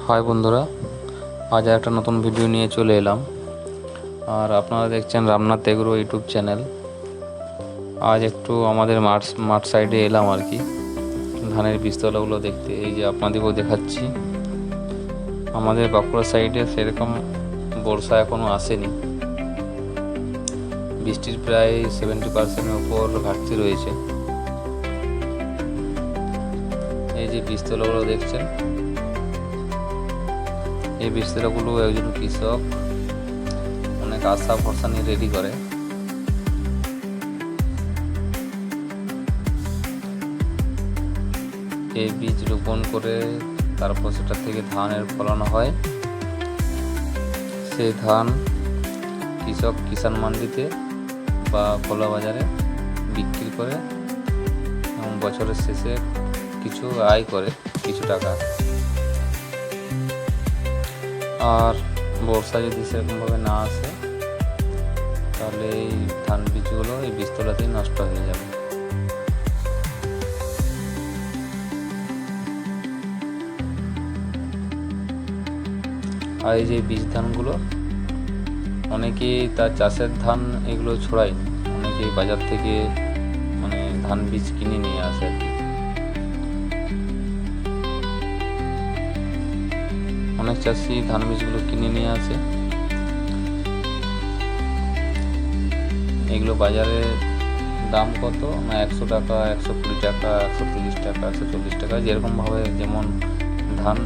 High বন্ধুরা, আজ একটা নতুন ভিডিও নিয়ে চলে এলাম। আর আপনারা দেখছেন রামনাথ এগ্রো ইউটিউব চ্যানেল। আজ একটু আমাদের মাঠ সাইডে এলাম আর কি, ধানের বীজতলাগুলো দেখতে। এই যে আপনাদেরকেও দেখাচ্ছি। আমাদের বাঁকুড়া সাইডে সেরকম বর্ষা এখনও আসেনি, বৃষ্টির প্রায় 70% উপর ঘাটতি রয়েছে। এই যে বীজতলাগুলো দেখছেন, এই বীজতলাগুলো একজন কৃষক অনেক আশা ভরসা নিয়ে রেডি করে। এই বীজ রোপণ করে তারপর সেটা থেকে ধানের ফলানো হয়। সেই ধান কৃষক কিষাণ মান্ডিতে বা খোলা বাজারে বিক্রি করে এবং বছরের শেষে কিছু আয় করে, কিছু টাকা। আর বর্ষা যদি সেরকমভাবে না আসে তাহলে এই ধান বীজগুলো এই বীজতলাতেই নষ্ট হয়ে যাবে। আর এই যে বীজ ধানগুলো অনেকেই তার চাষের ধান এগুলো ছড়ায়, অনেকেই বাজার থেকে ধান বীজ কিনে নিয়ে আসে আর কি। অনেক চাষি ধান বীজগুলো কিনে নিয়ে আসে। এগুলো বাজারে দাম কত না 100 টাকা, 120 টাকা, 130 টাকা, 140 টাকা, যেরকমভাবে যেমন ধান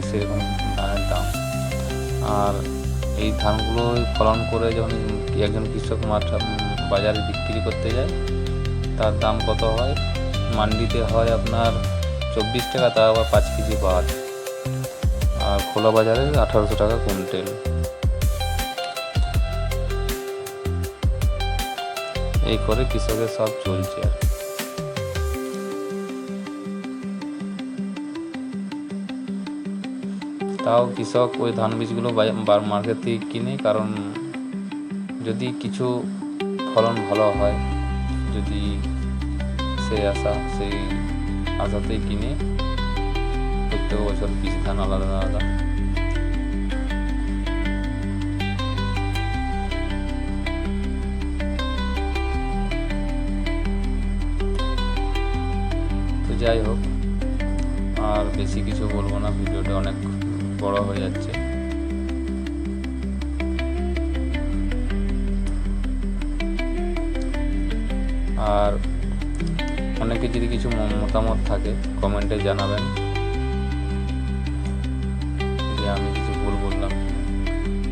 সেরকম ধানের দাম। আর এই ধানগুলো ফলন করে যখন একজন কৃষক বাজারে বিক্রি করতে যায়, তার দাম কত হয়? মান্ডিতে হয় আপনার 24 টাকা, তা আবার 5 কেজি বাদ। আর খোলা বাজারে 1800 টাকা কুইন্টাল। এই করে কৃষকের সব চলছে আর। তাও কৃষক ওই ধান বীজগুলো মার্কেট থেকে কিনে, কারণ যদি কিছু ফলন ভালো হয়, যদি সেই আশাতেই কিনে প্রত্যেক বছর বীজ ধান আলাদা আলাদা। তো যাই হোক, আর বেশি কিছু বলবো না, ভিডিওটা অনেক বড় হয়ে যাচ্ছে। আর অনেকে যদি কিছু মতামত থাকে কমেন্টে জানাবেন যে আমি কিছু ভুল বললাম।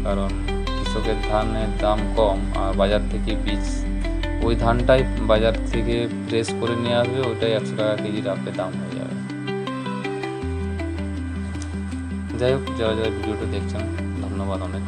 কারণ কৃষকের ধানের দাম কম, আর বাজার থেকে বীজ ওই ধানটাই বাজার থেকে ফ্রেশ করে নিয়ে আসবে, ওইটাই 100 টাকা কেজি রাখলে দাম হয়ে যাবে। যাই হোক, যারা যারা ভিডিওটা দেখছেন ধন্যবাদ অনেক।